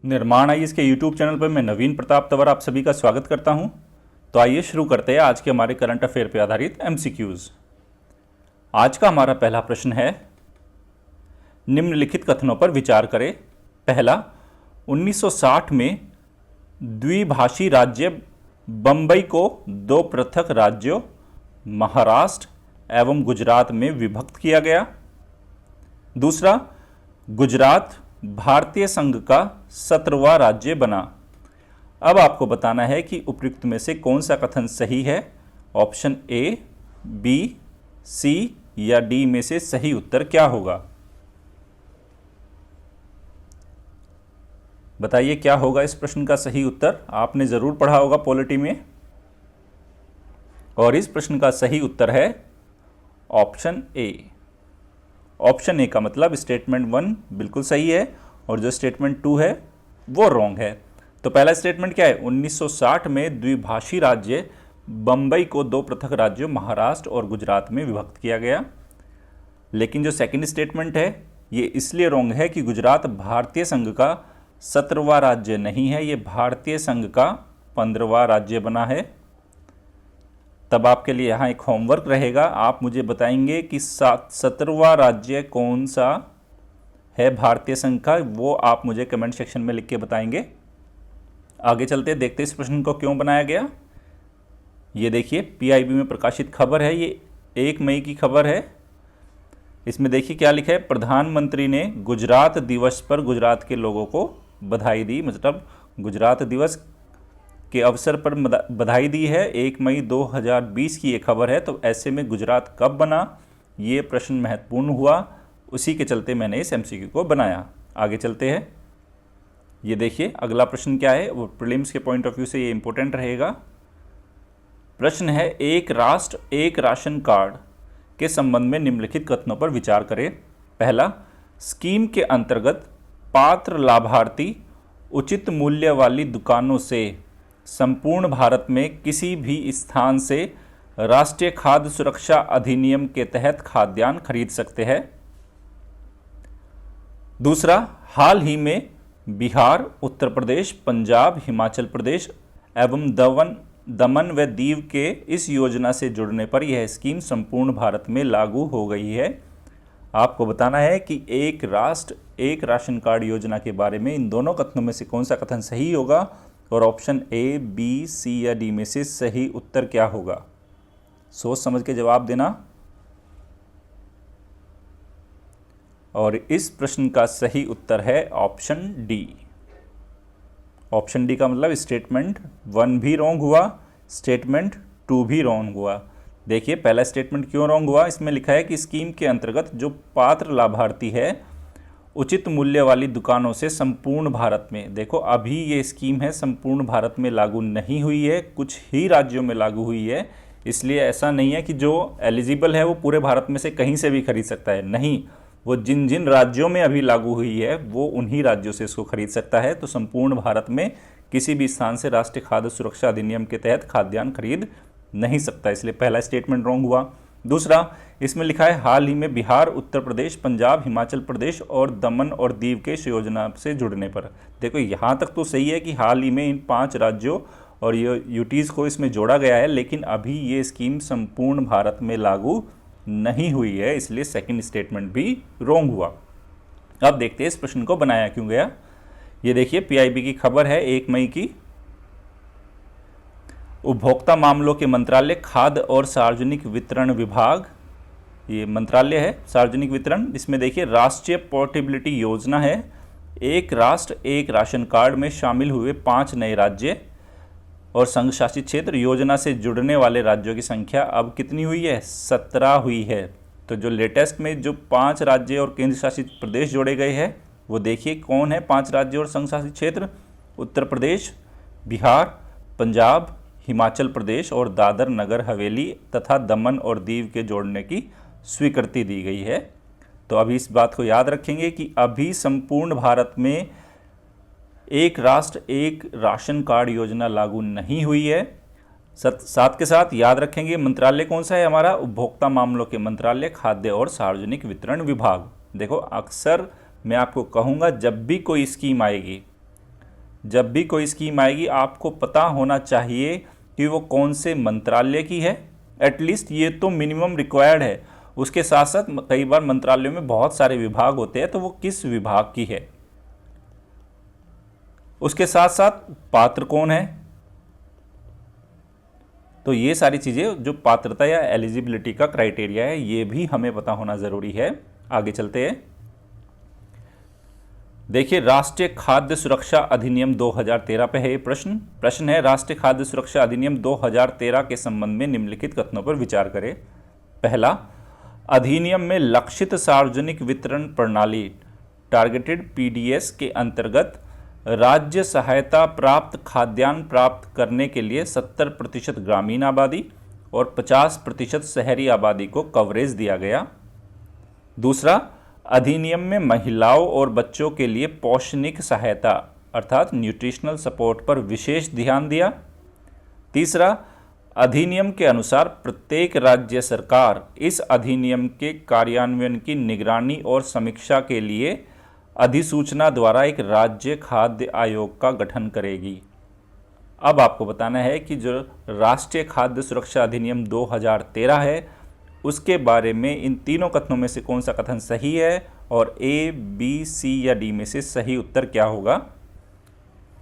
निर्माण आइएस के YouTube channel पर मैं नवीन प्रताप तंवर आप सभी का स्वागत करता हूं। तो आइए शुरू करते हैं आज के हमारे करंट अफेयर पर आधारित एमसीक्यूज। आज का हमारा पहला प्रश्न है, निम्नलिखित कथनों पर विचार करें। पहला, 1960 में द्विभाषी राज्य बंबई को दो पृथक राज्यों महाराष्ट्र एवं गुजरात में विभक्त किया गया। दूसरा, गुजरात भारतीय संघ का 17वां राज्य बना। अब आपको बताना है कि उपयुक्त में से कौन सा कथन सही है। ऑप्शन ए, बी, सी या डी में से सही उत्तर क्या होगा? बताइए क्या होगा इस प्रश्न का सही उत्तर। आपने जरूर पढ़ा होगा पॉलिटी में। और इस प्रश्न का सही उत्तर है ऑप्शन ए। ऑप्शन ए का मतलब स्टेटमेंट 1 बिल्कुल सही है और जो स्टेटमेंट 2 है वो रॉन्ग है। तो पहला स्टेटमेंट क्या है? 1960 में द्विभाषी राज्य बंबई को दो पृथक राज्यों महाराष्ट्र और गुजरात में विभक्त किया गया। लेकिन जो सेकंड स्टेटमेंट है ये इसलिए रॉन्ग है कि गुजरात भारतीय संघ का 17वां राज्य नहीं है, ये भारतीय संघ का 15वां राज्य बना है। तब आपके लिए यहाँ एक होमवर्क रहेगा, आप मुझे बताएंगे कि 17वां राज्य कौन सा है भारतीय संघ का, वो आप मुझे कमेंट सेक्शन में लिख के बताएंगे। आगे चलते देखते इस प्रश्न को क्यों बनाया गया। ये देखिए पीआईबी में प्रकाशित खबर है, ये 1 मई की खबर है। इसमें देखिए क्या लिखा है, प्रधानमंत्री ने गुजरात दिवस पर गुजरात के लोगों को बधाई दी। मतलब गुजरात दिवस के अवसर पर बधाई दी है। 1 मई 2020 की ये खबर है। तो ऐसे में गुजरात कब बना, ये प्रश्न महत्वपूर्ण हुआ, उसी के चलते मैंने इस एमसीक्यू को बनाया। आगे चलते हैं। ये देखिए अगला प्रश्न क्या है, वो प्रीलिम्स के पॉइंट ऑफ व्यू से ये इंपॉर्टेंट रहेगा। प्रश्न है, एक राष्ट्र एक राशन कार्ड के संबंध में निम्नलिखित कथनों पर विचार करें। पहला, स्कीम के अंतर्गत पात्र लाभार्थी उचित मूल्य वाली दुकानों से संपूर्ण भारत में किसी भी स्थान से राष्ट्रीय खाद्य सुरक्षा अधिनियम के तहत खाद्यान्न खरीद सकते हैं। दूसरा, हाल ही में बिहार, उत्तर प्रदेश, पंजाब, हिमाचल प्रदेश एवं दमन व दीव के इस योजना से जुड़ने पर यह स्कीम संपूर्ण भारत में लागू हो गई है। आपको बताना है कि एक राष्ट्र एक राशन कार्ड योजना के बारे में इन दोनों कथनों में से कौन सा कथन सही होगा और ऑप्शन ए, बी, सी या डी में से सही उत्तर क्या होगा। सोच समझ के जवाब देना। और इस प्रश्न का सही उत्तर है ऑप्शन डी। ऑप्शन डी का मतलब स्टेटमेंट 1 भी रॉन्ग हुआ, स्टेटमेंट 2 भी रॉन्ग हुआ। देखिए पहला स्टेटमेंट क्यों रॉन्ग हुआ, इसमें लिखा है कि स्कीम के अंतर्गत जो पात्र लाभार्थी है उचित मूल्य वाली दुकानों से संपूर्ण भारत में, देखो अभी ये स्कीम है संपूर्ण भारत में लागू नहीं हुई है, कुछ ही राज्यों में लागू हुई है। इसलिए ऐसा नहीं है कि जो एलिजिबल है वो पूरे भारत में से कहीं से भी खरीद सकता है, नहीं, वो जिन जिन राज्यों में अभी लागू हुई है वो उन्हीं राज्यों से इसको खरीद सकता है। तो संपूर्ण भारत में किसी भी स्थान से राष्ट्रीय खाद्य सुरक्षा अधिनियम के तहत खाद्यान्न खरीद नहीं सकता, इसलिए पहला स्टेटमेंट रॉन्ग हुआ। दूसरा, इसमें लिखा है हाल ही में बिहार, उत्तर प्रदेश, पंजाब, हिमाचल प्रदेश और दमन और दीव के इस योजना से जुड़ने पर। देखो यहाँ तक तो सही है कि हाल ही में इन 5 राज्यों और यूटीज़ को इसमें जोड़ा गया है, लेकिन अभी ये स्कीम संपूर्ण भारत में लागू नहीं हुई है, इसलिए सेकंड स्टेटमेंट भी रॉन्ग हुआ। अब देखते हैं इस प्रश्न को बनाया क्यों गया। ये देखिए पीआईबी की खबर है 1 मई की। उपभोक्ता मामलों के मंत्रालय, खाद्य और सार्वजनिक वितरण विभाग, ये मंत्रालय है सार्वजनिक वितरण, इसमें देखिए राष्ट्रीय पोर्टेबिलिटी योजना है। एक राष्ट्र एक राशन कार्ड में शामिल हुए 5 नए राज्य और संघ शासित क्षेत्र, योजना से जुड़ने वाले राज्यों की संख्या अब कितनी हुई है? 17 हुई है। तो जो लेटेस्ट में जो 5 राज्य और केंद्र शासित प्रदेश जोड़े गए हैं वो देखिए कौन है 5 राज्य और संघ शासित क्षेत्र? उत्तर प्रदेश, बिहार, पंजाब, हिमाचल प्रदेश और दादर नगर हवेली तथा दमन और दीव के जोड़ने की स्वीकृति दी गई है। तो अभी इस बात को याद रखेंगे कि अभी संपूर्ण भारत में एक राष्ट्र एक राशन कार्ड योजना लागू नहीं हुई है। साथ के साथ याद रखेंगे मंत्रालय कौन सा है हमारा? उपभोक्ता मामलों के मंत्रालय, खाद्य और सार्वजनिक वितरण विभाग। देखो अक्सर मैं आपको कहूँगा जब भी कोई स्कीम आएगी जब भी कोई स्कीम आएगी आपको पता होना चाहिए कि वो कौन से मंत्रालय की है। एटलीस्ट ये तो मिनिमम रिक्वायर्ड है। उसके साथ साथ कई बार मंत्रालयों में बहुत सारे विभाग होते हैं, तो वो किस विभाग की है। उसके साथ साथ पात्र कौन है, तो ये सारी चीज़ें जो पात्रता या एलिजिबिलिटी का क्राइटेरिया है, ये भी हमें पता होना ज़रूरी है। आगे चलते हैं। देखिए, राष्ट्रीय खाद्य सुरक्षा अधिनियम 2013 पे है ये प्रश्न है, राष्ट्रीय खाद्य सुरक्षा अधिनियम 2013 के संबंध में निम्नलिखित कथनों पर विचार करें। पहला, अधिनियम में लक्षित सार्वजनिक वितरण प्रणाली टारगेटेड पीडीएस के अंतर्गत राज्य सहायता प्राप्त खाद्यान्न प्राप्त करने के लिए 70% ग्रामीण आबादी और 50% शहरी आबादी को कवरेज दिया गया। दूसरा, अधिनियम में महिलाओं और बच्चों के लिए पौष्टिक सहायता अर्थात न्यूट्रिशनल सपोर्ट पर विशेष ध्यान दिया। तीसरा, अधिनियम के अनुसार प्रत्येक राज्य सरकार इस अधिनियम के कार्यान्वयन की निगरानी और समीक्षा के लिए अधिसूचना द्वारा एक राज्य खाद्य आयोग का गठन करेगी। अब आपको बताना है कि जो राष्ट्रीय खाद्य सुरक्षा अधिनियम 2013 है उसके बारे में इन तीनों कथनों में से कौन सा कथन सही है और ए, बी, सी या डी में से सही उत्तर क्या होगा।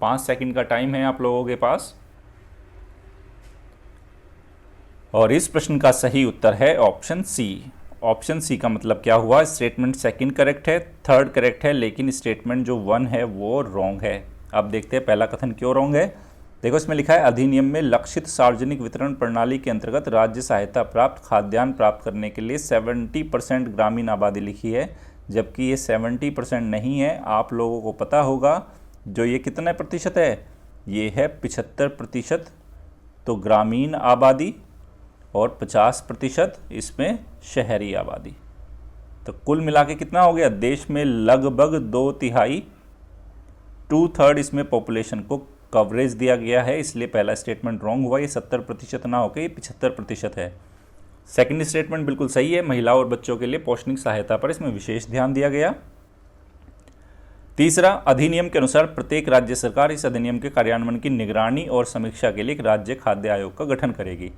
5 सेकंड का टाइम है आप लोगों के पास और इस प्रश्न का सही उत्तर है ऑप्शन सी। ऑप्शन सी का मतलब क्या हुआ, स्टेटमेंट सेकंड करेक्ट है, थर्ड करेक्ट है, लेकिन स्टेटमेंट जो 1 है वो रॉन्ग है। अब देखते हैं पहला कथन क्यों रॉन्ग है। देखो, इसमें लिखा है अधिनियम में लक्षित सार्वजनिक वितरण प्रणाली के अंतर्गत राज्य सहायता प्राप्त खाद्यान्न प्राप्त करने के लिए 70% ग्रामीण आबादी लिखी है, जबकि ये 70% नहीं है। आप लोगों को पता होगा जो ये कितने प्रतिशत है, ये है 75%। तो ग्रामीण आबादी और 50% इसमें शहरी आबादी। तो कुल मिला के कितना हो गया, देश में लगभग 2/3 2/3 इसमें पॉपुलेशन को कवरेज दिया गया है, इसलिए पहला स्टेटमेंट रॉन्ग हुआ। ये 70% ना होकर ये 75% है। सेकंड स्टेटमेंट बिल्कुल सही है, महिलाओं और बच्चों के लिए पौष्टिक सहायता पर इसमें विशेष ध्यान दिया गया। तीसरा, अधिनियम के अनुसार प्रत्येक राज्य सरकार इस अधिनियम के कार्यान्वयन की निगरानी और समीक्षा के लिए एक राज्य खाद्य आयोग का गठन करेगी।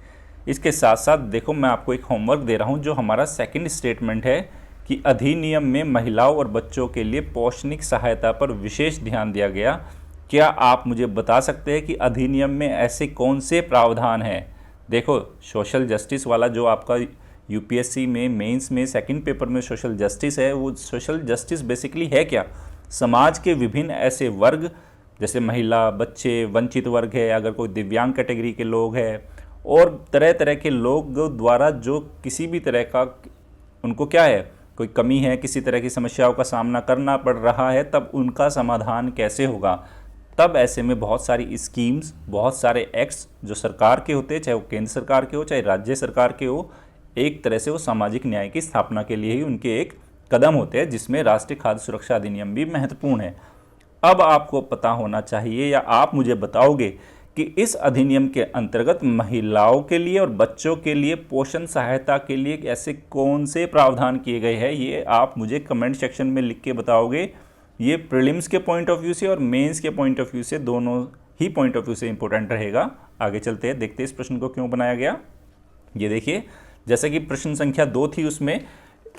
इसके साथ साथ देखो, मैं आपको एक होमवर्क दे रहा हूं, जो हमारा सेकंड स्टेटमेंट है कि अधिनियम में महिलाओं और बच्चों के लिए पौष्टिक सहायता पर विशेष ध्यान दिया गया। क्या आप मुझे बता सकते हैं कि अधिनियम में ऐसे कौन से प्रावधान हैं। देखो, सोशल जस्टिस वाला जो आपका यूपीएससी में मेंस में सेकंड पेपर में सोशल जस्टिस है, वो सोशल जस्टिस बेसिकली है क्या, समाज के विभिन्न ऐसे वर्ग जैसे महिला, बच्चे, वंचित वर्ग है, अगर कोई दिव्यांग कैटेगरी के लोग हैं और तरह तरह के लोग द्वारा जो किसी भी तरह का उनको क्या है, कोई कमी है, किसी तरह की समस्याओं का सामना करना पड़ रहा है, तब उनका समाधान कैसे होगा। तब ऐसे में बहुत सारी स्कीम्स, बहुत सारे एक्ट्स जो सरकार के होते हैं, चाहे वो केंद्र सरकार के हो चाहे राज्य सरकार के हो, एक तरह से वो सामाजिक न्याय की स्थापना के लिए ही उनके एक कदम होते हैं, जिसमें राष्ट्रीय खाद्य सुरक्षा अधिनियम भी महत्वपूर्ण है। अब आपको पता होना चाहिए या आप मुझे बताओगे कि इस अधिनियम के अंतर्गत महिलाओं के लिए और बच्चों के लिए पोषण सहायता के लिए ऐसे कौन से प्रावधान किए गए हैं, ये आप मुझे कमेंट सेक्शन में लिख के बताओगे। ये प्रीलिम्स के पॉइंट ऑफ व्यू से और मेंस के पॉइंट ऑफ व्यू से, दोनों ही पॉइंट ऑफ व्यू से इंपॉर्टेंट रहेगा। आगे चलते हैं, देखते हैं इस प्रश्न को क्यों बनाया गया। ये देखिए, जैसे कि प्रश्न संख्या 2 थी, उसमें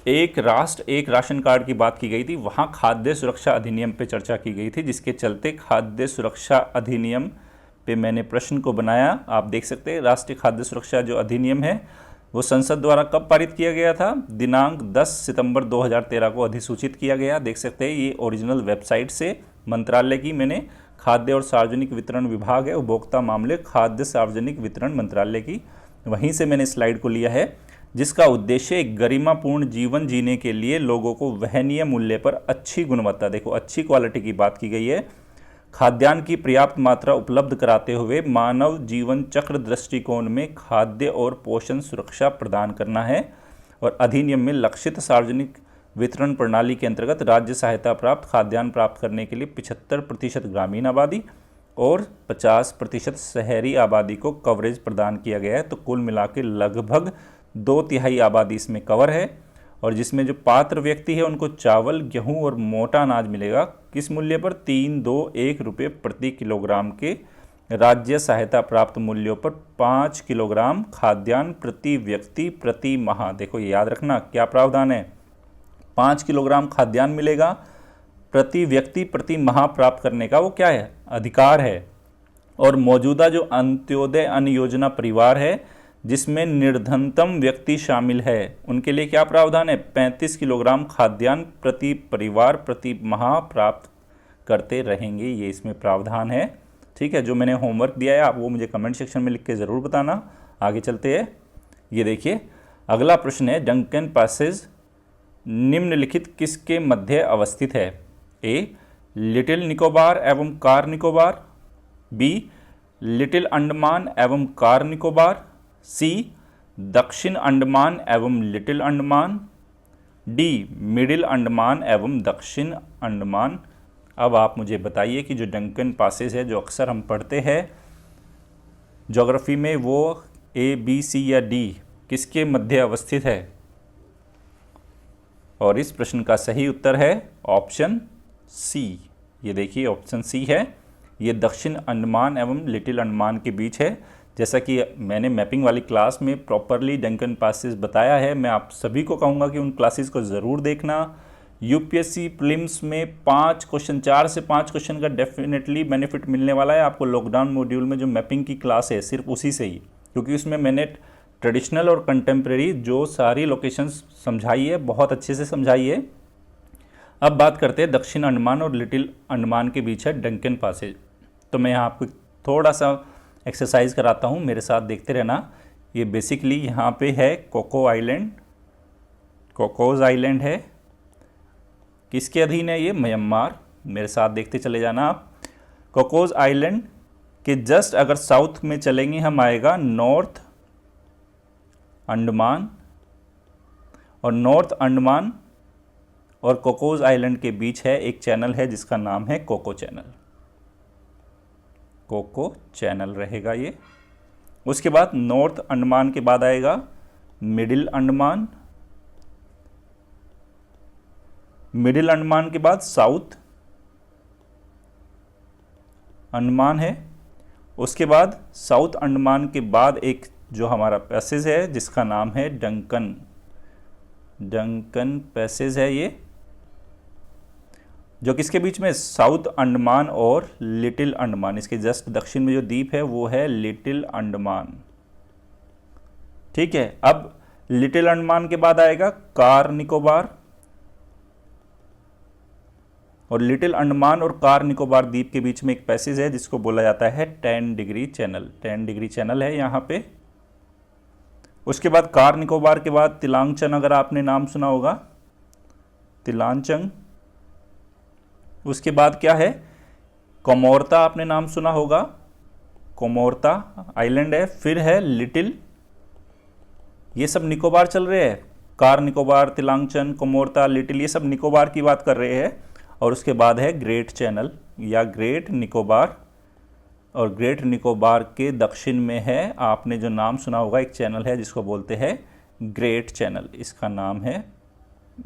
एक राष्ट्र एक राशन कार्ड की बात की गई थी, वहाँ खाद्य सुरक्षा अधिनियम पे चर्चा की गई थी, जिसके चलते खाद्य सुरक्षा अधिनियम पे मैंने प्रश्न को बनाया। आप देख सकते हैं राष्ट्रीय खाद्य सुरक्षा जो अधिनियम है वो संसद द्वारा कब पारित किया गया था, दिनांक 10 सितंबर 2013 को अधिसूचित किया गया। देख सकते हैं ये ओरिजिनल वेबसाइट से मंत्रालय की, मैंने खाद्य और सार्वजनिक वितरण विभाग है, उपभोक्ता मामले खाद्य सार्वजनिक वितरण मंत्रालय की, वहीं से मैंने स्लाइड को लिया है, जिसका उद्देश्य एक गरिमापूर्ण जीवन जीने के लिए लोगों को वहनीय मूल्य पर अच्छी गुणवत्ता, देखो अच्छी क्वालिटी की बात की गई है, खाद्यान्न की पर्याप्त मात्रा उपलब्ध कराते हुए मानव जीवन चक्र दृष्टिकोण में खाद्य और पोषण सुरक्षा प्रदान करना है। और अधिनियम में लक्षित सार्वजनिक वितरण प्रणाली के अंतर्गत राज्य सहायता प्राप्त खाद्यान्न प्राप्त करने के लिए 75% ग्रामीण आबादी और 50% शहरी आबादी को कवरेज प्रदान किया गया है। तो कुल मिला के लगभग 2/3 आबादी इसमें कवर है। और जिसमें जो पात्र व्यक्ति है उनको चावल, गेहूं और मोटा अनाज मिलेगा। किस मूल्य पर? 321 रुपये प्रति किलोग्राम के राज्य सहायता प्राप्त मूल्यों पर 5 किलोग्राम खाद्यान्न प्रति व्यक्ति प्रति माह। देखो ये याद रखना क्या प्रावधान है, 5 किलोग्राम खाद्यान्न मिलेगा प्रति व्यक्ति प्रति माह प्राप्त करने का वो क्या है? अधिकार है। और मौजूदा जो अंत्योदय अन्न योजना परिवार है जिसमें निर्धनतम व्यक्ति शामिल है उनके लिए क्या प्रावधान है? 35 किलोग्राम खाद्यान्न प्रति परिवार प्रति माह प्राप्त करते रहेंगे, ये इसमें प्रावधान है। ठीक है, जो मैंने होमवर्क दिया है आप वो मुझे कमेंट सेक्शन में लिख के ज़रूर बताना। आगे चलते हैं, ये देखिए अगला प्रश्न है, डंकन पैसेज निम्नलिखित किसके मध्य अवस्थित है? ए. लिटिल निकोबार एवं कार निकोबार, बी. लिटिल अंडमान एवं कार निकोबार, सी. दक्षिण अंडमान एवं little Andaman, D. Middle Andaman एवं दक्षिण अंडमान। अब आप मुझे बताइए कि जो डंकन पासेज है जो अक्सर हम पढ़ते हैं ज्योग्राफी में वो ए, बी, सी या डी किसके मध्य अवस्थित है? और इस प्रश्न का सही उत्तर है ऑप्शन सी। ये देखिए ऑप्शन सी है, ये दक्षिण अंडमान एवं लिटिल अंडमान के बीच है। जैसा कि मैंने मैपिंग वाली क्लास में प्रॉपरली डंकन पासेज बताया है, मैं आप सभी को कहूँगा कि उन क्लासेस को ज़रूर देखना। यूपीएससी प्रीलिम्स में 5 क्वेश्चन, 4 से 5 क्वेश्चन का डेफिनेटली बेनिफिट मिलने वाला है आपको लॉकडाउन मॉड्यूल में जो मैपिंग की क्लास है, सिर्फ उसी से ही, क्योंकि उसमें मैंने ट्रेडिशनल और कंटेम्प्रेरी जो सारी लोकेशंस समझाई है, बहुत अच्छे से समझाई है। अब बात करते हैं दक्षिण अंडमान और लिटिल अंडमान के बीच है डंकन पासेज। तो मैं यहाँ आपको थोड़ा सा एक्सरसाइज कराता हूँ, मेरे साथ देखते रहना। ये बेसिकली यहाँ पे है कोको आइलैंड, कोकोज आइलैंड है, किसके अधीन है ये? म्यांमार। मेरे साथ देखते चले जाना आप। कोकोज आइलैंड के जस्ट अगर साउथ में चलेंगे हम आएगा नॉर्थ अंडमान, और नॉर्थ अंडमान और कोकोज आइलैंड के बीच है एक चैनल है जिसका नाम है कोको चैनल, कोको चैनल रहेगा ये। उसके बाद नॉर्थ अंडमान के बाद आएगा मिडिल अंडमान, मिडिल अंडमान के बाद साउथ अंडमान है। उसके बाद साउथ अंडमान के बाद एक जो हमारा पैसेज है जिसका नाम है डंकन, डंकन पैसेज है ये, जो किसके बीच में? साउथ अंडमान और लिटिल अंडमान। इसके जस्ट दक्षिण में जो द्वीप है वो है लिटिल अंडमान। ठीक है, अब लिटिल अंडमान के बाद आएगा कार निकोबार, और लिटिल अंडमान और कार निकोबार द्वीप के बीच में एक पैसेज है जिसको बोला जाता है 10 डिग्री चैनल, 10 डिग्री चैनल है यहाँ पे। उसके बाद कार निकोबार के बाद तिलांचन, अगर आपने नाम सुना होगा, तिलांचन। उसके बाद क्या है? कोमोर्ता, आपने नाम सुना होगा, कोमोर्ता आइलैंड है। फिर है लिटिल, ये सब निकोबार चल रहे हैं, कार निकोबार, तिलांचन, कोमोर्ता, लिटिल, ये सब निकोबार की बात कर रहे हैं। और उसके बाद है ग्रेट चैनल या ग्रेट निकोबार, और ग्रेट निकोबार के दक्षिण में है, आपने जो नाम सुना होगा, एक चैनल है जिसको बोलते हैं ग्रेट चैनल, इसका नाम है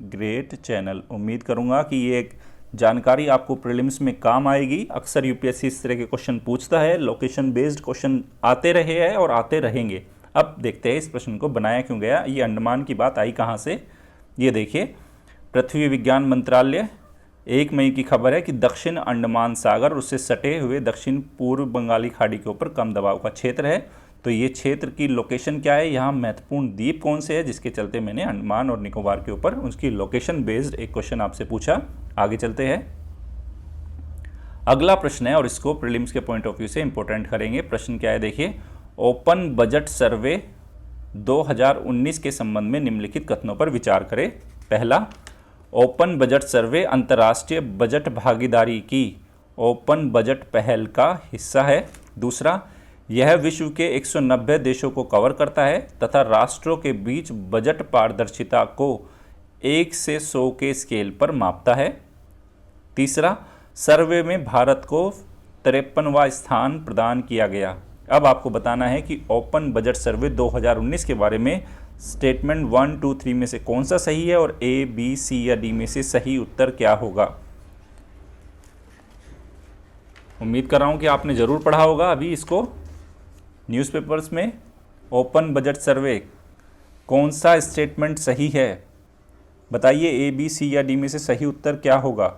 ग्रेट चैनल। उम्मीद करूंगा कि ये एक जानकारी आपको प्रीलिम्स में काम आएगी। अक्सर यूपीएससी इस तरह के क्वेश्चन पूछता है, लोकेशन बेस्ड क्वेश्चन आते रहे हैं और आते रहेंगे। अब देखते हैं इस प्रश्न को बनाया क्यों गया, ये अंडमान की बात आई कहाँ से। ये देखिए पृथ्वी विज्ञान मंत्रालय 1 मई की खबर है कि दक्षिण अंडमान सागर और उससे सटे हुए दक्षिण पूर्व बंगाली खाड़ी के ऊपर कम दबाव का क्षेत्र है। तो ये क्षेत्र की लोकेशन क्या है, यहाँ महत्वपूर्ण द्वीप कौन से है, जिसके चलते मैंने अंडमान और निकोबार के ऊपर उसकी लोकेशन बेस्ड एक क्वेश्चन आपसे पूछा। आगे चलते हैं, अगला प्रश्न है और इसको प्रीलिम्स के पॉइंट ऑफ व्यू से इंपॉर्टेंट करेंगे। प्रश्न क्या है देखिए, ओपन बजट सर्वे 2019 के संबंध में निम्नलिखित कथनों पर विचार करें। पहला, ओपन बजट सर्वे अंतर्राष्ट्रीय बजट भागीदारी की ओपन बजट पहल का हिस्सा है। दूसरा, यह विश्व के 190 देशों को कवर करता है तथा राष्ट्रों के बीच बजट पारदर्शिता को 1 से 100 के स्केल पर मापता है। तीसरा, सर्वे में भारत को 53वां स्थान प्रदान किया गया। अब आपको बताना है कि ओपन बजट सर्वे 2019 के बारे में स्टेटमेंट 1, 2, 3 में से कौन सा सही है और ए, बी, सी या डी में से सही उत्तर क्या होगा। उम्मीद कर रहा हूं कि आपने ज़रूर पढ़ा होगा अभी इसको न्यूज़पेपर्स में। ओपन बजट सर्वे, कौन सा स्टेटमेंट सही है, बताइए ए, बी, सी या डी में से सही उत्तर क्या होगा।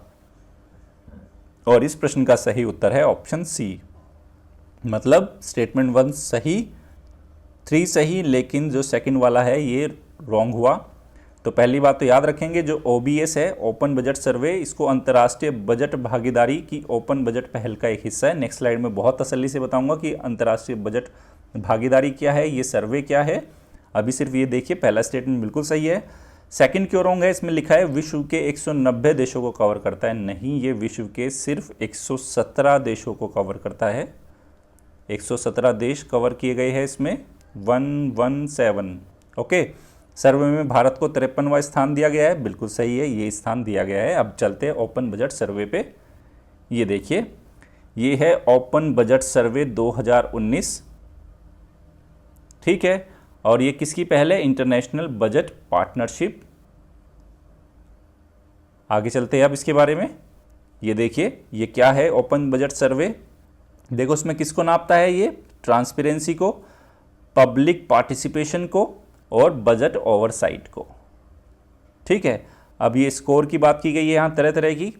और इस प्रश्न का सही उत्तर है ऑप्शन सी, मतलब स्टेटमेंट 1 सही, 3 सही, लेकिन जो सेकंड वाला है ये रॉन्ग हुआ। तो पहली बात तो याद रखेंगे, जो OBS है, ओपन बजट सर्वे, इसको अंतर्राष्ट्रीय बजट भागीदारी की ओपन बजट पहल का एक हिस्सा है। नेक्स्ट स्लाइड में बहुत तसल्ली से बताऊंगा कि अंतर्राष्ट्रीय बजट भागीदारी क्या है, ये सर्वे क्या है। अभी सिर्फ ये देखिए, पहला स्टेटमेंट बिल्कुल सही है। सेकंड क्यों रॉन्ग है, इसमें लिखा है विश्व के 190 देशों को कवर करता है। नहीं, ये विश्व के सिर्फ 117 देशों को कवर करता है। 117 देश कवर किए गए हैं इसमें, 117। ओके, सर्वे में भारत को 53वां स्थान दिया गया है, बिल्कुल सही है, ये स्थान दिया गया है। अब चलते हैं ओपन बजट सर्वे पे। ये देखिए, ये है ओपन बजट सर्वे 2019, ठीक है। और ये किसकी पहल है, इंटरनेशनल बजट पार्टनरशिप। आगे चलते हैं अब इसके बारे में। ये देखिए, ये क्या है ओपन बजट सर्वे। देखो इसमें किसको नापता है, ये ट्रांसपेरेंसी को, पब्लिक पार्टिसिपेशन को और बजट ओवरसाइट को, ठीक है। अब ये स्कोर की बात की गई है यहाँ तरह तरह की।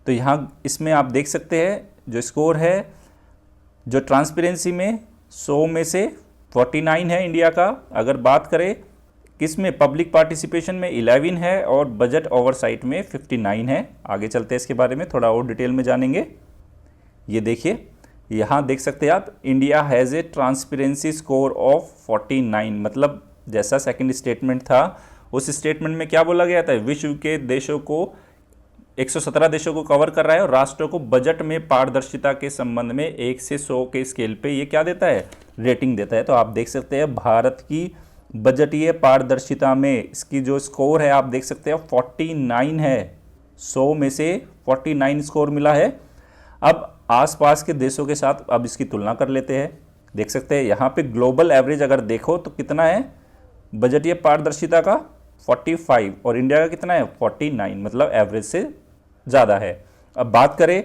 तो यहाँ इसमें आप देख सकते हैं जो स्कोर है, जो ट्रांसपेरेंसी में 100 में से 49 है इंडिया का। अगर बात करें किसमें, पब्लिक पार्टिसिपेशन में 11 है और बजट ओवरसाइट में 59 है। आगे चलते हैं इसके बारे में, थोड़ा और डिटेल में जानेंगे। ये देखिए, यहाँ देख सकते हैं आप, India has a transparency score of 49, मतलब जैसा सेकंड स्टेटमेंट था उस स्टेटमेंट में क्या बोला गया था, विश्व के देशों को 117 देशों को कवर कर रहा है और राष्ट्रों को बजट में पारदर्शिता के संबंध में 1 से 100 के स्केल पे ये क्या देता है, रेटिंग देता है। तो आप देख सकते हैं भारत की बजटीय पारदर्शिता में इसकी जो स्कोर है आप देख सकते हैं 49 है, 100 में से 49 स्कोर मिला है। अब आसपास के देशों के साथ अब इसकी तुलना कर लेते हैं। देख सकते हैं यहाँ पे ग्लोबल एवरेज अगर देखो तो कितना है बजटीय पारदर्शिता का, 45, और इंडिया का कितना है 49, मतलब एवरेज से ज़्यादा है। अब बात करें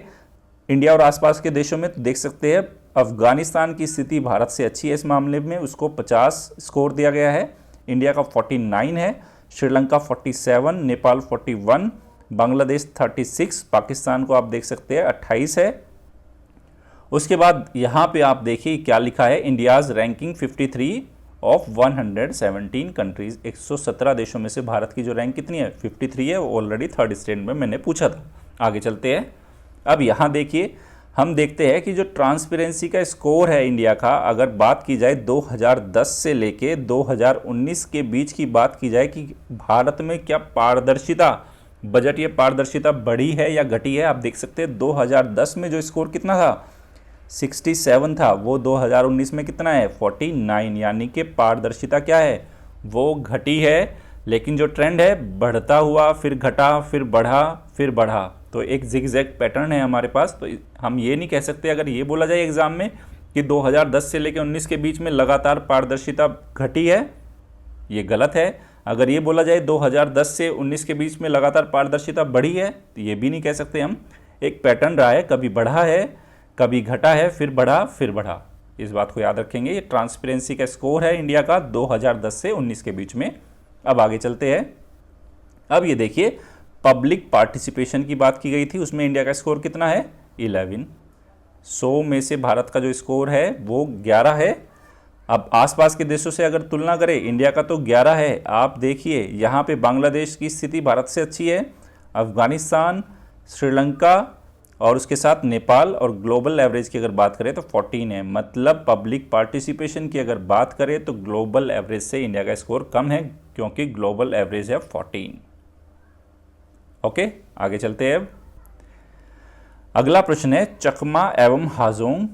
इंडिया और आसपास के देशों में तो देख सकते हैं अफगानिस्तान की स्थिति भारत से अच्छी है इस मामले में, उसको 50 स्कोर दिया गया है, इंडिया का 49 है, श्रीलंका 47, नेपाल 41, बांग्लादेश 36, पाकिस्तान को आप देख सकते हैं 28 है। उसके बाद यहाँ पे आप देखिए क्या लिखा है, इंडियाज़ रैंकिंग 53 ऑफ 117 कंट्रीज़। 117 देशों में से भारत की जो रैंक कितनी है 53 है, वो ऑलरेडी थर्ड स्टेट में मैंने पूछा था। आगे चलते हैं। अब यहाँ देखिए, हम देखते हैं कि जो ट्रांसपेरेंसी का स्कोर है इंडिया का, अगर बात की जाए 2010 से लेके 2019 के बीच की बात की जाए कि भारत में क्या पारदर्शिता, बजटीय पारदर्शिता बढ़ी है या घटी है। आप देख सकते हैं 2010 में जो स्कोर कितना था 67 था, वो 2019 में कितना है 49, यानी कि पारदर्शिता क्या है वो घटी है। लेकिन जो ट्रेंड है बढ़ता हुआ, फिर घटा, फिर बढ़ा, फिर बढ़ा, तो एक जिगजैग पैटर्न है हमारे पास। तो हम ये नहीं कह सकते अगर ये बोला जाए एग्जाम में कि 2010 से लेकर 19 के बीच में लगातार पारदर्शिता घटी है, ये गलत है। अगर ये बोला जाए 2010 से 19 के बीच में लगातार पारदर्शिता बढ़ी है, तो ये भी नहीं कह सकते हम। एक पैटर्न रहा है, कभी बढ़ा है, कभी घटा है, फिर बढ़ा, फिर बढ़ा। इस बात को याद रखेंगे। ये ट्रांसपेरेंसी का स्कोर है इंडिया का 2010 से 19 के बीच में। अब आगे चलते हैं। अब ये देखिए, पब्लिक पार्टिसिपेशन की बात की गई थी, उसमें इंडिया का स्कोर कितना है 11। 100 में से भारत का जो स्कोर है वो 11 है। अब आसपास के देशों से अगर तुलना करें, इंडिया का तो 11 है। आप देखिए यहाँ पे बांग्लादेश की स्थिति भारत से अच्छी है, अफगानिस्तान, श्रीलंका और उसके साथ नेपाल, और ग्लोबल एवरेज की अगर बात करें तो 14 है। मतलब पब्लिक पार्टिसिपेशन की अगर बात करें तो ग्लोबल एवरेज से इंडिया का स्कोर कम है, क्योंकि ग्लोबल एवरेज है 14। ओके, आगे चलते हैं। अब अगला प्रश्न है चकमा एवं हाजोंग।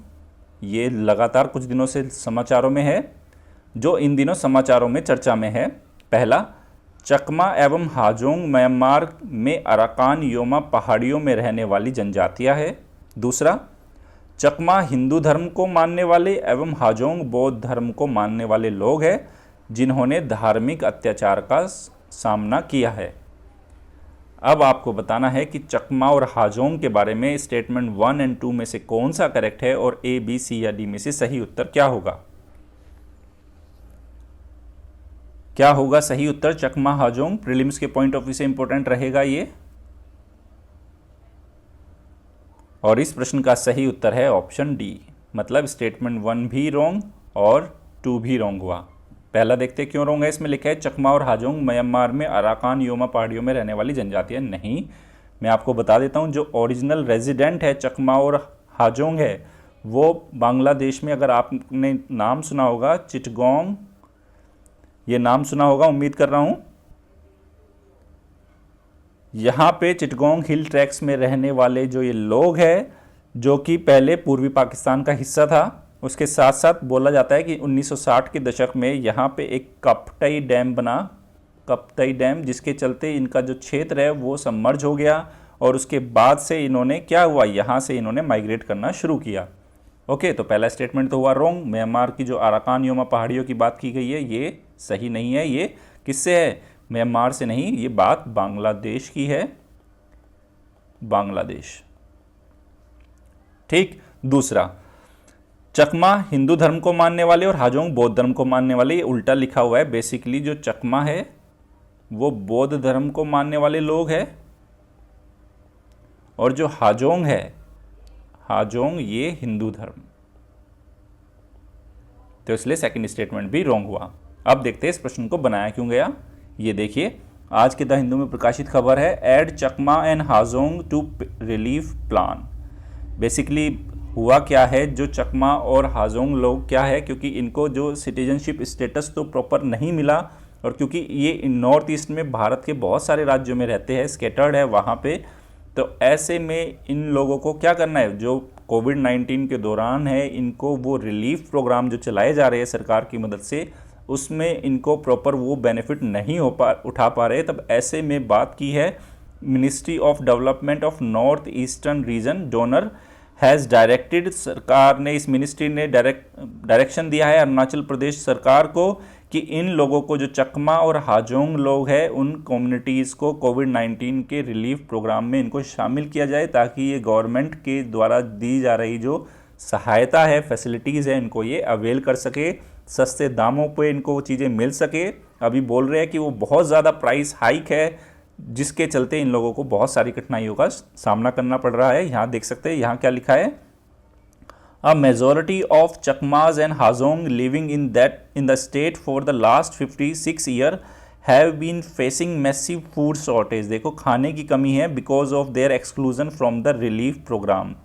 ये लगातार कुछ दिनों से समाचारों में है, जो इन दिनों समाचारों में चर्चा में है। पहला, चकमा एवं हाजोंग म्यांमार में अराकान योमा पहाड़ियों में रहने वाली जनजातियां है। दूसरा, चकमा हिंदू धर्म को मानने वाले एवं हाजोंग बौद्ध धर्म को मानने वाले लोग हैं। जिन्होंने धार्मिक अत्याचार का सामना किया है। अब आपको बताना है कि चकमा और हाजोंग के बारे में स्टेटमेंट 1 एंड 2 में से कौन सा करेक्ट है और ए, बी, सी या डी में से सही उत्तर क्या होगा। क्या होगा सही उत्तर? चकमा हाजोंग प्रीलिम्स के पॉइंट ऑफ व्यू से इंपॉर्टेंट रहेगा ये। और इस प्रश्न का सही उत्तर है ऑप्शन डी, मतलब स्टेटमेंट 1 भी रॉन्ग और 2 भी रॉन्ग हुआ। पहला देखते क्यों रॉन्ग है। इसमें लिखा है चकमा और हाजोंग म्यांमार में अराकान योमा पहाड़ियों में रहने वाली जनजातियां नहीं। मैं आपको बता देता हूं, जो ओरिजिनल रेजिडेंट है चकमा और हाजोंग है वो बांग्लादेश में, अगर आपने नाम सुना होगा चिटगोंग, ये नाम सुना होगा उम्मीद कर रहा हूं। यहाँ पे चिटगोंग हिल ट्रैक्स में रहने वाले जो ये लोग हैं, जो कि पहले पूर्वी पाकिस्तान का हिस्सा था, उसके साथ साथ बोला जाता है कि 1960 के दशक में यहाँ पे एक कपटई डैम बना, कपटई डैम, जिसके चलते इनका जो क्षेत्र है वो सबमर्ज हो गया और उसके बाद से इन्होंने क्या हुआ, यहाँ से इन्होंने माइग्रेट करना शुरू किया। ओके, तो पहला स्टेटमेंट तो हुआ रॉन्ग। म्यांमार की जो अराकान योमा पहाड़ियों की बात की गई है ये सही नहीं है। ये किससे है? म्यांमार से नहीं, ये बात बांग्लादेश की है, बांग्लादेश। ठीक। दूसरा, चकमा हिंदू धर्म को मानने वाले और हाजोंग बौद्ध धर्म को मानने वाले, ये उल्टा लिखा हुआ है। बेसिकली जो चकमा है वो बौद्ध धर्म को मानने वाले लोग हैं और जो हाजोंग है, हाजोंग ये हिंदू धर्म। तो इसलिए सेकंड स्टेटमेंट भी रॉन्ग हुआ। अब देखते हैं इस प्रश्न को बनाया क्यों गया। ये देखिए, आज के द हिंदू में प्रकाशित खबर है, add Chakma and Hajong to relief plan. Basically हुआ क्या है, जो चकमा और हाजोंग लोग क्या है, क्योंकि इनको जो सिटीजनशिप स्टेटस तो प्रॉपर नहीं मिला और क्योंकि ये नॉर्थ ईस्ट में भारत के बहुत सारे राज्यों में रहते हैं, स्कैटर्ड है वहाँ पे, तो ऐसे में इन लोगों को क्या करना है, जो कोविड-19 के दौरान है इनको वो रिलीफ प्रोग्राम जो चलाए जा रहे हैं सरकार की मदद से, उसमें इनको प्रॉपर वो बेनिफिट नहीं उठा पा रहे। तब ऐसे में बात की है, ministry of development of north eastern region donor has directed, सरकार ने, इस मिनिस्ट्री ने डायरेक्शन दिया है अरुणाचल प्रदेश सरकार को कि इन लोगों को, जो चकमा और हाजोंग लोग हैं, उन कम्युनिटीज़ को कोविड-19 के रिलीफ प्रोग्राम में इनको शामिल किया जाए, ताकि ये गवर्नमेंट के द्वारा दी जा रही जो सहायता है, फैसिलिटीज़ है, इनको ये अवेल कर सके, सस्ते दामों पे इनको वो चीज़ें मिल सके। अभी बोल रहे हैं कि वो बहुत ज़्यादा प्राइस हाइक है, जिसके चलते इन लोगों को बहुत सारी कठिनाइयों का सामना करना पड़ रहा है। यहाँ देख सकते हैं, यहाँ क्या लिखा है, a majority of Chakmas and Hajong living in the state for the last 56 year have been facing massive food shortage. देखो, खाने की कमी है because of their exclusion from the relief programme.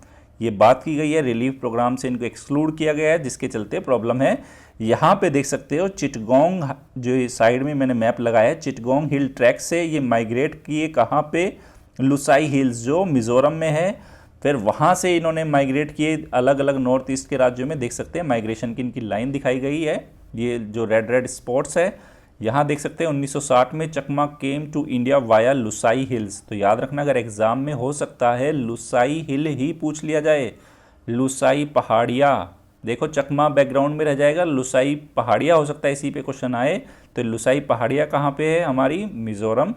ये बात की गई है, रिलीफ प्रोग्राम से इनको एक्सक्लूड किया गया है, जिसके चलते प्रॉब्लम है। यहाँ पे देख सकते हो चिटगोंग, जो साइड में मैंने मैप लगाया है, चिटगोंग हिल ट्रैक से ये माइग्रेट किए कहाँ पे, लुसाई हिल्स जो मिजोरम में है, फिर वहाँ से इन्होंने माइग्रेट किए अलग अलग नॉर्थ ईस्ट के राज्यों में। देख सकते हैं माइग्रेशन की इनकी लाइन दिखाई गई है, ये जो रेड रेड स्पॉट्स है। यहाँ देख सकते हैं 1960 में Chakma came to India via Lushai Hills. तो याद रखना, अगर एग्जाम में हो सकता है लुसाई हिल ही पूछ लिया जाए, लुसाई पहाड़िया। देखो चकमा बैकग्राउंड में रह जाएगा, लुसाई पहाड़िया हो सकता है इसी पे क्वेश्चन आए। तो लुसाई पहाड़िया कहाँ पे है, हमारी मिजोरम,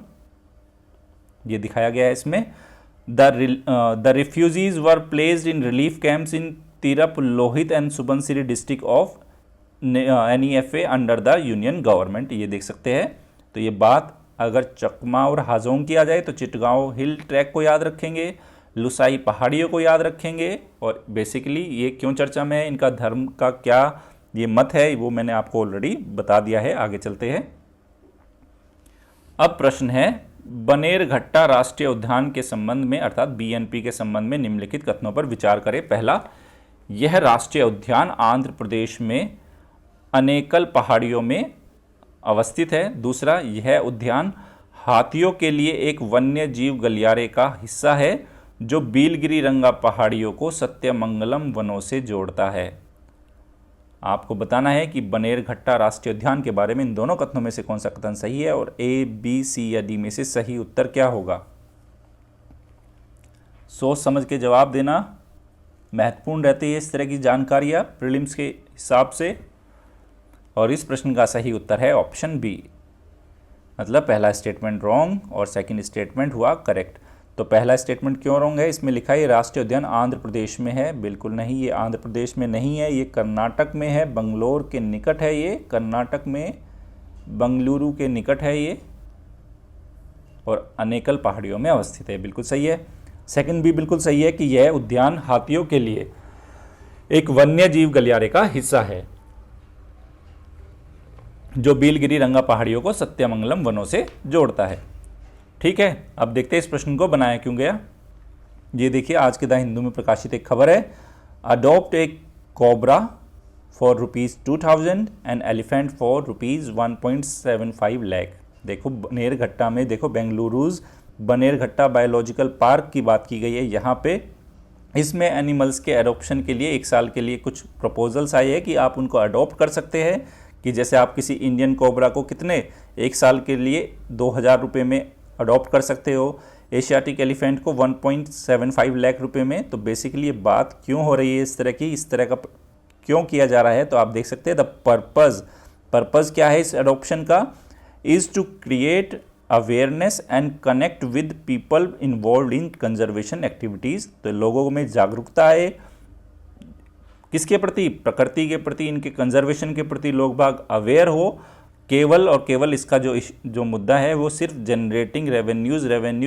ये दिखाया गया है इसमें। The refugees were placed in relief camps in Tirap, Lohit and Subansiri district of NEFA under the union government. ये देख सकते हैं। तो ये बात अगर चकमा और हाजोंग की आ जाए तो चिटगांव हिल ट्रैक को याद रखेंगे, लुसाई पहाड़ियों को याद रखेंगे। और बेसिकली ये क्यों चर्चा में है, इनका धर्म का क्या ये मत है, वो मैंने आपको ऑलरेडी बता दिया है। आगे चलते हैं। अब प्रश्न है, बनेरघट्टा राष्ट्रीय उद्यान के संबंध में, अर्थात BNP के संबंध में निम्नलिखित कथनों पर विचार करें। पहला, यह राष्ट्रीय उद्यान आंध्र प्रदेश में अनेकल पहाड़ियों में अवस्थित है। दूसरा, यह उद्यान हाथियों के लिए एक वन्य जीव गलियारे का हिस्सा है जो बीलगिरी रंगा पहाड़ियों को सत्यमंगलम वनों से जोड़ता है। आपको बताना है कि बनेरघट्टा राष्ट्रीय उद्यान के बारे में इन दोनों कथनों में से कौन सा कथन सही है और A, B, C या D में से सही उत्तर क्या होगा। सोच समझ के जवाब देना महत्वपूर्ण रहती है इस तरह की जानकारियाँ प्रीलिम्स के हिसाब से। और इस प्रश्न का सही उत्तर है ऑप्शन बी, मतलब पहला स्टेटमेंट रॉन्ग और सेकंड स्टेटमेंट हुआ करेक्ट। तो पहला स्टेटमेंट क्यों रॉन्ग है, इसमें लिखा है ये राष्ट्रीय उद्यान आंध्र प्रदेश में है, बिल्कुल नहीं, ये आंध्र प्रदेश में नहीं है, ये कर्नाटक में है, बंगलोर के निकट है, ये कर्नाटक में बंगलुरु के निकट है ये, और अनेकल पहाड़ियों में अवस्थित है, बिल्कुल सही है। सेकंड भी बिल्कुल सही है कि यह उद्यान हाथियों के लिए एक वन्य जीव गलियारे का हिस्सा है जो बिलगिरी रंगा पहाड़ियों को सत्यमंगलम वनों से जोड़ता है। ठीक है, अब देखते हैं इस प्रश्न को बनाया क्यों गया। ये देखिए, आज के द हिंदू में प्रकाशित एक खबर है, adopt a cobra for ₹2000 and elephant for ₹1.75 lakh. देखो बनेरघट्टा में, देखो बेंगलुरुज बनेरघट्टा बायोलॉजिकल पार्क की बात की गई है यहाँ पे। इसमें एनिमल्स के एडॉप्शन के लिए 1 साल के लिए कुछ प्रपोजल्स आए हैं कि आप उनको अडॉप्ट कर सकते हैं, कि जैसे आप किसी इंडियन कोबरा को कितने 1 साल के लिए 2000 रुपये में अडॉप्ट कर सकते हो, एशियाटिक एलिफेंट को 1.75 लाख रुपये में। तो बेसिकली ये बात क्यों हो रही है इस तरह का क्यों किया जा रहा है, तो आप देख सकते हैं द पर्पज़ क्या है इस अडॉप्शन का, is to create awareness and connect with people involve in conservation activities. तो लोगों में जागरूकता है, किसके प्रति, प्रकृति के प्रति, इनके कंजर्वेशन के प्रति लोग बाग अवेयर हो। केवल और केवल इसका जो मुद्दा है वो सिर्फ जनरेटिंग रेवेन्यू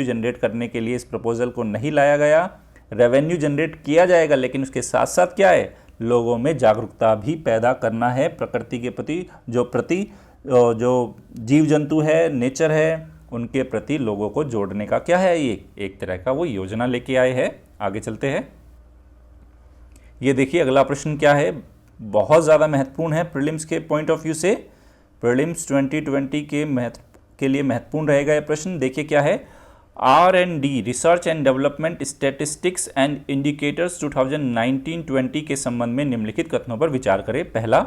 जनरेट करने के लिए इस प्रपोजल को नहीं लाया गया। रेवेन्यू जनरेट किया जाएगा, लेकिन उसके साथ साथ क्या है, लोगों में जागरूकता भी पैदा करना है प्रकृति के प्रति, जो जीव जंतु है, नेचर है, उनके प्रति लोगों को जोड़ने का क्या है, ये एक तरह का वो योजना लेके आए हैं। आगे चलते हैं। ये देखिए अगला प्रश्न क्या है, बहुत ज़्यादा महत्वपूर्ण है प्रीलिम्स के पॉइंट ऑफ व्यू से, प्रीलिम्स 2020 के लिए महत्वपूर्ण रहेगा ये प्रश्न। देखिए क्या है, R&D research and development statistics and indicators 2019-20 के संबंध में निम्नलिखित कथनों पर विचार करें। पहला,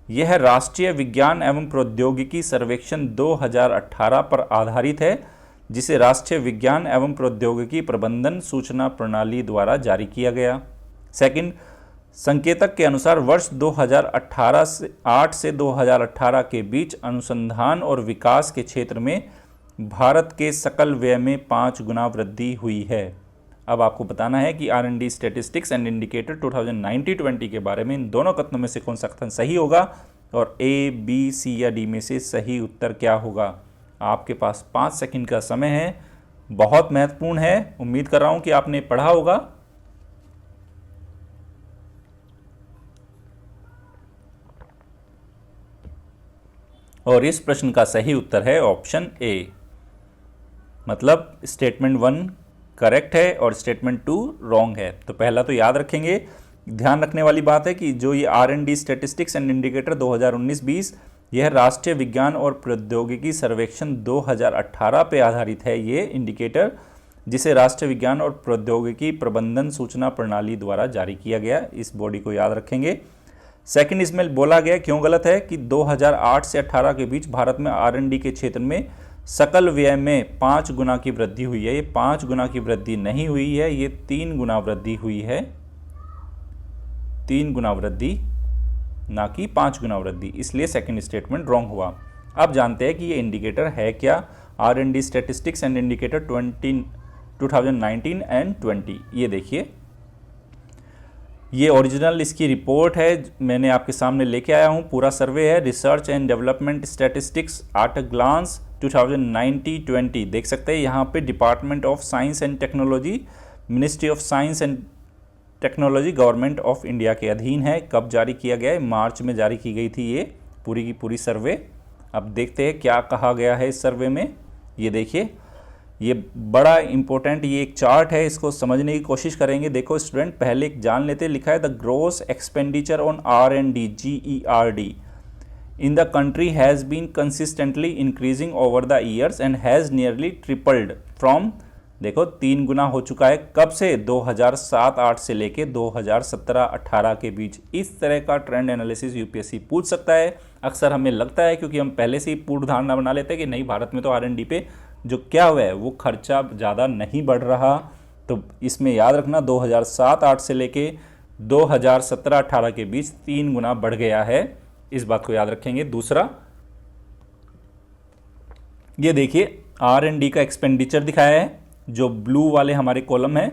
यह राष्ट्रीय विज्ञान एवं प्रौद्योगिकी सर्वेक्षण 2018 पर आधारित है, जिसे राष्ट्रीय विज्ञान एवं प्रौद्योगिकी प्रबंधन सूचना प्रणाली द्वारा जारी किया गया। सेकंड, संकेतक के अनुसार वर्ष 2008 से 2018 के बीच अनुसंधान और विकास के क्षेत्र में भारत के सकल व्यय में 5 गुना वृद्धि हुई है। अब आपको बताना है कि R&D स्टैटिस्टिक्स एंड इंडिकेटर 2019-20 के बारे में इन दोनों कथनों में से कौन सा कथन सही होगा, और A, B, C या D में से सही उत्तर क्या होगा। आपके पास 5 सेकंड का समय है, बहुत महत्वपूर्ण है, उम्मीद कर रहा हूं कि आपने पढ़ा होगा। और इस प्रश्न का सही उत्तर है ऑप्शन ए, मतलब स्टेटमेंट 1 करेक्ट है और स्टेटमेंट 2 रॉन्ग है। तो पहला तो याद रखेंगे, ध्यान रखने वाली बात है कि जो ये R&D स्टैटिस्टिक्स एंड इंडिकेटर 2019-20 यह राष्ट्रीय विज्ञान और प्रौद्योगिकी सर्वेक्षण 2018 पे आधारित है, ये इंडिकेटर, जिसे राष्ट्रीय विज्ञान और प्रौद्योगिकी प्रबंधन सूचना प्रणाली द्वारा जारी किया गया। इस बॉडी को याद रखेंगे। सेकंड, इसमें बोला गया क्यों गलत है कि 2008 से 18 के बीच भारत में R&D के क्षेत्र में सकल व्यय में 5 गुना की वृद्धि हुई है। ये 5 गुना की वृद्धि नहीं हुई है, ये 3 गुना वृद्धि हुई है, 3 गुना वृद्धि, ना कि 5 गुना वृद्धि, इसलिए सेकंड स्टेटमेंट रॉन्ग हुआ। अब जानते हैं कि ये इंडिकेटर है क्या, R&D statistics and indicator 2019 and 20। ये देखिए, ये ओरिजिनल इसकी रिपोर्ट है, मैंने आपके सामने लेके आया हूँ, पूरा सर्वे है, research and development statistics at a glance 2019-20। देख सकते हैं यहाँ पे department of science and technology, ministry of science and technology, government of India के अधीन है। कब जारी किया गया है, मार्च में जारी की गई थी ये पूरी की पूरी सर्वे। अब देखते हैं क्या कहा गया है इस सर्वे में। ये देखिए, ये बड़ा इंपॉर्टेंट ये एक चार्ट है, इसको समझने की कोशिश करेंगे। देखो स्टूडेंट, पहले जान लेते, लिखा है the gross expenditure on R&D GERD in the country has been consistently increasing over the years and has nearly tripled from, देखो 3 गुना हो चुका है, कब से, 2007-8 से लेके 2017-18 के बीच। इस तरह का ट्रेंड एनालिसिस यूपीएससी पूछ सकता है। अक्सर हमें लगता है, क्योंकि हम पहले से ही पूर्व धारणा बना लेते हैं कि नहीं, भारत में तो R&D पे जो क्या हुआ है वो खर्चा ज़्यादा नहीं बढ़ रहा। तो इसमें याद रखना 2007-8 से लेके 2017-18 के बीच 3 गुना बढ़ गया है इस बात को याद रखेंगे। दूसरा, ये देखिए R&D का एक्सपेंडिचर दिखाया है, जो ब्लू वाले हमारे कॉलम है,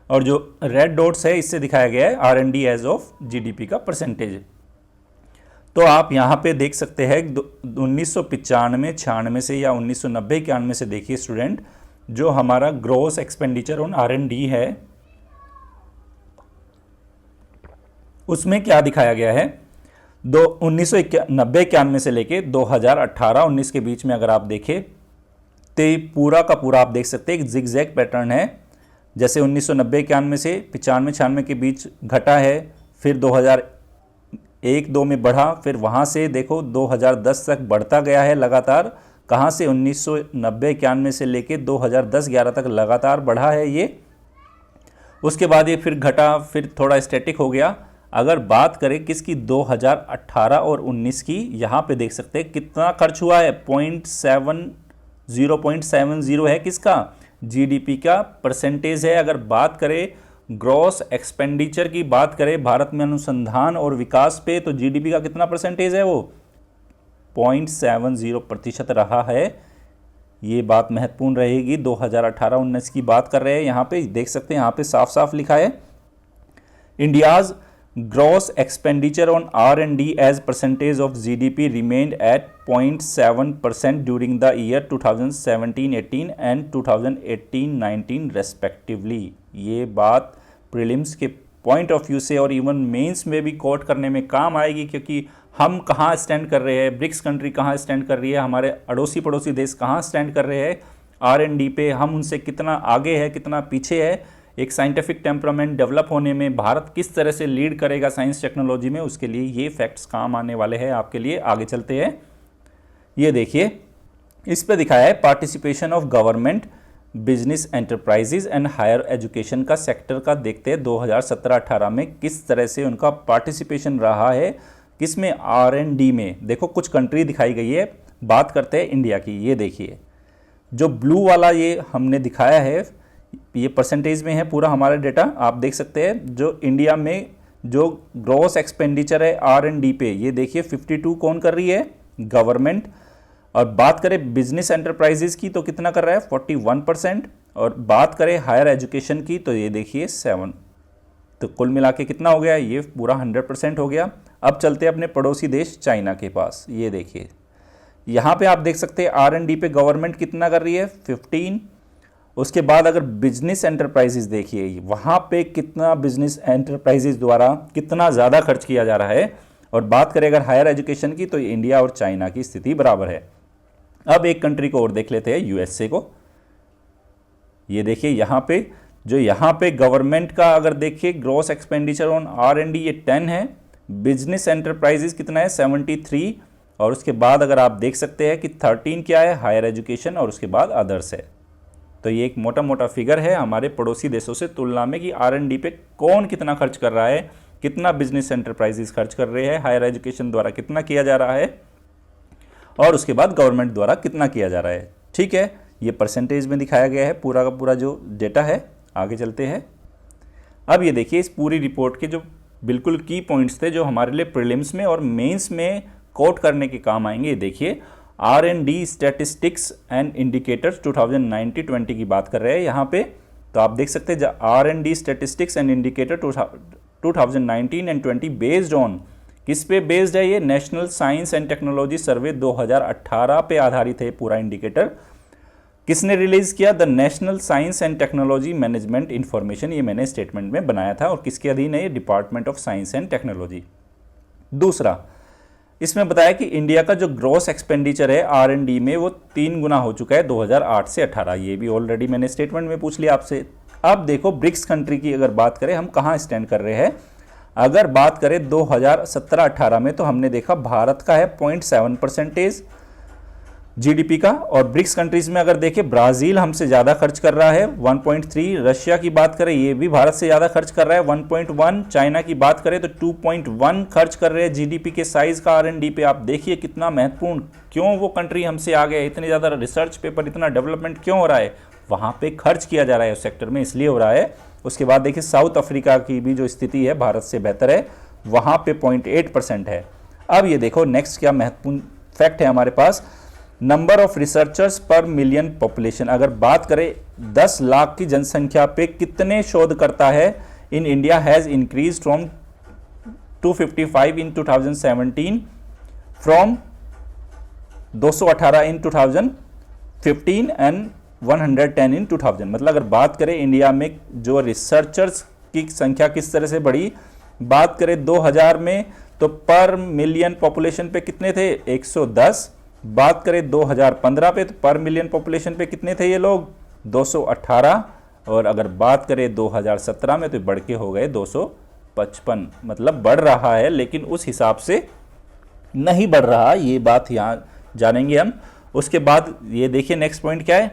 और जो रेड डॉट्स है इससे दिखाया गया है R&D एज ऑफ GDP का परसेंटेज। तो आप यहाँ पे देख सकते हैं 1995 96 से या 1990 91 से देखिए स्टूडेंट, जो हमारा ग्रॉस एक्सपेंडिचर ऑन R&D है उसमें क्या दिखाया गया है। 1990 91 से लेके 2018 19 के बीच में अगर आप देखें तो पूरा का पूरा आप देख सकते हैं एक जिगजैग पैटर्न है। जैसे 1990 91 से 95 96 के बीच घटा है, फिर 2001-2 में बढ़ा, फिर वहाँ से देखो 2010 तक बढ़ता गया है लगातार। कहाँ से? 1990 91 से लेके 2010 11 तक लगातार बढ़ा है ये। उसके बाद ये फिर घटा, फिर थोड़ा स्टैटिक हो गया। अगर बात करें किसकी, 2018 और 19 की, यहाँ पे देख सकते हैं कितना खर्च हुआ है, 0.70 है किसका, GDP का परसेंटेज है। अगर बात करें ग्रॉस एक्सपेंडिचर की बात करें भारत में अनुसंधान और विकास पे, तो GDP का कितना परसेंटेज है, वो 0.70% रहा है। ये बात महत्वपूर्ण रहेगी। 2018-19 की बात कर रहे हैं, यहाँ पे देख सकते हैं, यहाँ पे साफ साफ लिखा है India's gross expenditure on R&D as percentage of GDP remained at 0.7% during the year 2017-18 and 2018-19 respectively। ये बात प्रीलिम्स के पॉइंट ऑफ व्यू से और इवन मेंस में भी कोट करने में काम आएगी, क्योंकि हम कहाँ स्टैंड कर रहे हैं, ब्रिक्स कंट्री कहाँ स्टैंड कर रही है, हमारे अड़ोसी पड़ोसी देश कहाँ स्टैंड कर रहे हैं R&D पे, हम उनसे कितना आगे है कितना पीछे है, एक साइंटिफिक टेम्परामेंट डेवलप होने में भारत किस तरह से लीड करेगा साइंस टेक्नोलॉजी में, उसके लिए ये फैक्ट्स काम आने वाले हैं आपके लिए। आगे चलते हैं, ये देखिए इस पे दिखाया है participation of government, business enterprises and higher education का सेक्टर का। देखते हैं 2017-18 में किस तरह से उनका पार्टिसिपेशन रहा है, किसमें, R&D में। देखो कुछ कंट्री दिखाई गई है, बात करते हैं इंडिया की। ये देखिए जो ब्लू वाला ये हमने दिखाया है, ये परसेंटेज में है पूरा हमारा डेटा, आप देख सकते हैं। जो इंडिया में जो ग्रॉस एक्सपेंडिचर है R&D पे, ये देखिए 52 कौन कर रही है, गवर्नमेंट। और बात करें बिजनेस एंटरप्राइजेज की तो कितना कर रहा है, 41%। और बात करें हायर एजुकेशन की तो ये देखिए 7। तो कुल मिला के कितना हो गया, ये पूरा 100% हो गया। अब चलते हैं अपने पड़ोसी देश चाइना के पास। ये देखिए यहाँ पे आप देख सकते हैं R&D पे गवर्नमेंट कितना कर रही है, 15। उसके बाद अगर बिजनेस एंटरप्राइजेज देखिए, वहाँ पे कितना बिजनेस एंटरप्राइजेज द्वारा कितना ज़्यादा खर्च किया जा रहा है। और बात करें अगर हायर एजुकेशन की, तो इंडिया और चाइना की स्थिति बराबर है। अब एक कंट्री को और देख लेते हैं, USA को। ये देखिए यहाँ पे जो यहाँ पे गवर्नमेंट का अगर देखिए ग्रॉस एक्सपेंडिचर ऑन R&D ये 10 है, बिजनेस एंटरप्राइजेज कितना है, 73। और उसके बाद अगर आप देख सकते हैं कि 13 क्या है, हायर एजुकेशन, और उसके बाद अदर्स है। तो ये एक मोटा मोटा फिगर है हमारे पड़ोसी देशों से तुलना में कि R&D पे कौन कितना खर्च कर रहा है, कितना बिजनेस एंटरप्राइजेज खर्च कर रहे हैं, हायर एजुकेशन द्वारा कितना किया जा रहा है, और उसके बाद गवर्नमेंट द्वारा कितना किया जा रहा है। ठीक है, ये परसेंटेज में दिखाया गया है पूरा का पूरा जो डेटा है। आगे चलते हैं। अब ये देखिए इस पूरी रिपोर्ट के जो बिल्कुल की पॉइंट्स थे जो हमारे लिए प्रीलिम्स में और मेंस में कोट करने के काम आएंगे। ये देखिए R&D स्टैटिस्टिक्स एंड इंडिकेटर्स 2019-20 की बात कर रहे हैं यहाँ पे। तो आप देख सकते हैं R&D statistics and indicator 2019 and 20 based on, किस पे बेस्ड है ये, नेशनल साइंस एंड टेक्नोलॉजी सर्वे 2018 पे आधारित है पूरा इंडिकेटर। किसने रिलीज किया, the national science and technology management information, ये मैंने स्टेटमेंट में बनाया था। और किसके अधीन है ये, department of science and technology. दूसरा, इसमें बताया कि इंडिया का जो ग्रॉस एक्सपेंडिचर है R&D में वो 3 गुना हो चुका है 2008 से 18। ये भी ऑलरेडी मैंने स्टेटमेंट में पूछ लिया आपसे। अब देखो ब्रिक्स कंट्री की अगर बात करें हम कहाँ स्टैंड कर रहे हैं। अगर बात करें 2017-18 में तो हमने देखा भारत का है 0.7% GDP का, और ब्रिक्स कंट्रीज में अगर देखें ब्राज़ील हमसे ज़्यादा खर्च कर रहा है 1.3, रशिया की बात करें ये भी भारत से ज़्यादा खर्च कर रहा है 1.1, चाइना की बात करें तो 2.1 खर्च कर रहे हैं GDP के साइज़ का R&D पे। आप देखिए कितना महत्वपूर्ण, क्यों वो कंट्री हमसे आगे है, इतने ज़्यादा रिसर्च पेपर, इतना डेवलपमेंट क्यों हो रहा है, वहाँ पर खर्च किया जा रहा है उस सेक्टर में, इसलिए हो रहा है। उसके बाद देखिए साउथ अफ्रीका की भी जो स्थिति है भारत से बेहतर है, वहाँ पे 0.8% है। अब ये देखो नेक्स्ट क्या महत्वपूर्ण फैक्ट है हमारे पास, नंबर ऑफ रिसर्चर्स पर मिलियन पॉपुलेशन। अगर बात करें 10 लाख की जनसंख्या पे कितने शोधकर्ता है in India has increase from 255 in 2017 from 218 in 2015 and 110 इन 2000। मतलब अगर बात करें इंडिया में जो रिसर्चर्स की संख्या किस तरह से बढ़ी, बात करें 2000 में तो पर मिलियन पॉपुलेशन पे कितने थे 110, बात करें 2015 पे तो पर मिलियन पॉपुलेशन पे कितने थे ये लोग 218, और अगर बात करें 2017 में तो बढ़ के हो गए 255। मतलब बढ़ रहा है लेकिन उस हिसाब से नहीं बढ़ रहा, ये बात यहाँ जानेंगे हम। उसके बाद ये देखिए नेक्स्ट पॉइंट क्या है,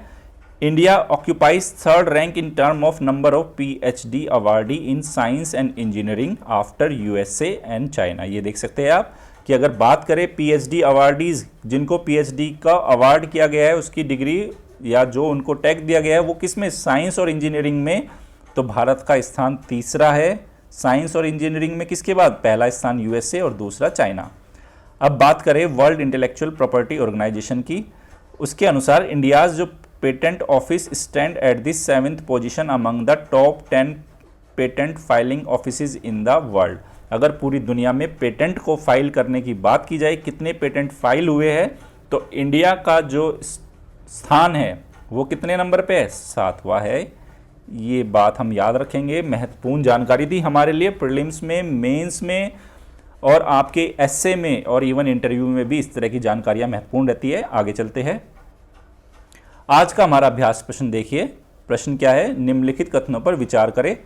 India occupies third rank in term of number of PhD awardee in science and engineering after USA and China. ये देख सकते हैं आप कि अगर बात करें पीएचडी अवार्डीज, जिनको पीएचडी का अवार्ड किया गया है उसकी डिग्री या जो उनको टैग दिया गया है वो किस में, साइंस और इंजीनियरिंग में, तो भारत का स्थान तीसरा है साइंस और इंजीनियरिंग में। किसके बाद, पहला स्थान यूएसए और दूसरा चाइना। अब बात करें वर्ल्ड इंटेलेक्चुअल प्रॉपर्टी ऑर्गेनाइजेशन की, उसके अनुसार इंडियाज जो patent office stand at the 7th position among the top 10 patent filing offices in the world. अगर पूरी दुनिया में पेटेंट को फाइल करने की बात की जाए, कितने पेटेंट फाइल हुए हैं, तो इंडिया का जो स्थान है वो कितने नंबर पे है, 7वां है। ये बात हम याद रखेंगे, महत्वपूर्ण जानकारी थी हमारे लिए प्रीलिम्स में, मेंस में और आपके एसए में और इवन इंटरव्यू में भी इस तरह की जानकारियां महत्वपूर्ण रहती है। आगे चलते हैं, आज का हमारा अभ्यास प्रश्न देखिए। प्रश्न क्या है, निम्नलिखित कथनों पर विचार करें।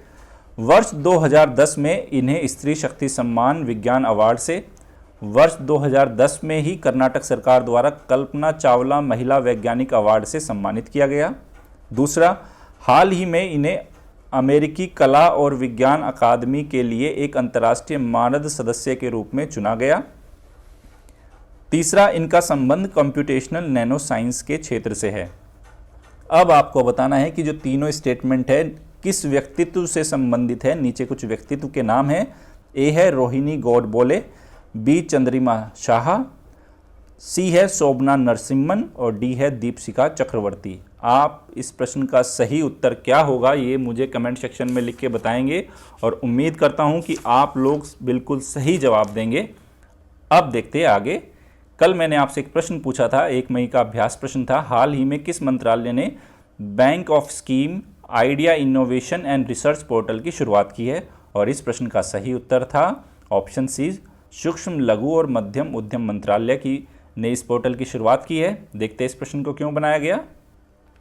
वर्ष 2010 में इन्हें स्त्री शक्ति सम्मान विज्ञान अवार्ड से, वर्ष 2010 में ही कर्नाटक सरकार द्वारा कल्पना चावला महिला वैज्ञानिक अवार्ड से सम्मानित किया गया। दूसरा, हाल ही में इन्हें अमेरिकी कला और विज्ञान अकादमी के लिए एक अंतर्राष्ट्रीय मानद सदस्य के रूप में चुना गया। तीसरा, इनका संबंध कंप्यूटेशनल नैनो साइंस के क्षेत्र से है। अब आपको बताना है कि जो तीनों स्टेटमेंट है किस व्यक्तित्व से संबंधित है। नीचे कुछ व्यक्तित्व के नाम है, ए है रोहिणी गौडबोले, बी चंद्रिमा शाह, सी है शोभना नरसिम्हन और डी है दीपशिखा चक्रवर्ती। आप इस प्रश्न का सही उत्तर क्या होगा ये मुझे कमेंट सेक्शन में लिख के बताएंगे और उम्मीद करता हूं कि आप लोग बिल्कुल सही जवाब देंगे। अब देखते हैं आगे। कल मैंने आपसे एक प्रश्न पूछा था, 1 मई का अभ्यास प्रश्न था, हाल ही में किस मंत्रालय ने bank of scheme idea innovation and research portal की शुरुआत की है, और इस प्रश्न का सही उत्तर था ऑप्शन सी, सूक्ष्म लघु और मध्यम उद्यम मंत्रालय की ने इस पोर्टल की शुरुआत की है। देखते हैं इस प्रश्न को क्यों बनाया गया।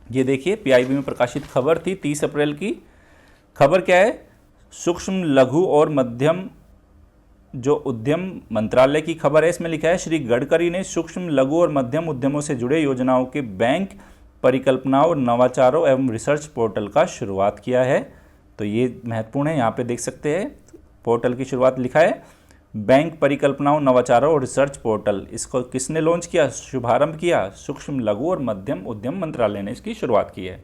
ये देखिए पीआईबी में प्रकाशित खबर थी 30 अप्रैल की। खबर क्या है, सूक्ष्म लघु और मध्यम जो उद्यम मंत्रालय की खबर है, इसमें लिखा है श्री गडकरी ने सूक्ष्म लघु और मध्यम उद्यमों से जुड़े योजनाओं के बैंक परिकल्पनाओं और नवाचारों एवं रिसर्च पोर्टल का शुरुआत किया है। तो ये महत्वपूर्ण है, यहाँ पे देख सकते हैं पोर्टल की शुरुआत लिखा है बैंक परिकल्पनाओं नवाचारों और रिसर्च पोर्टल। इसको किसने लॉन्च किया, शुभारंभ किया, सूक्ष्म लघु और मध्यम उद्यम मंत्रालय ने इसकी शुरुआत की है।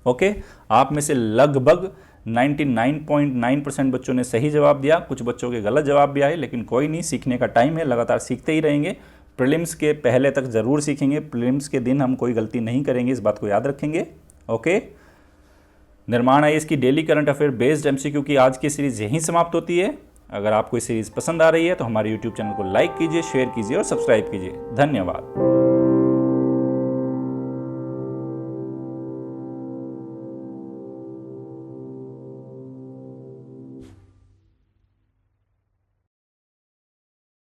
ओके, आप में से लगभग 99.9% बच्चों ने सही जवाब दिया, कुछ बच्चों के गलत जवाब भी आए, लेकिन कोई नहीं, सीखने का टाइम है, लगातार सीखते ही रहेंगे। प्रीलिम्स के पहले तक जरूर सीखेंगे, प्रीलिम्स के दिन हम कोई गलती नहीं करेंगे, इस बात को याद रखेंगे। ओके, निर्माण आईएएस की daily current affair based MCQ की आज की सीरीज यहीं समाप्त होती है। अगर आपको ये सीरीज पसंद आ रही है तो हमारे यूट्यूब चैनल को लाइक कीजिए, शेयर कीजिए और सब्सक्राइब कीजिए। धन्यवाद।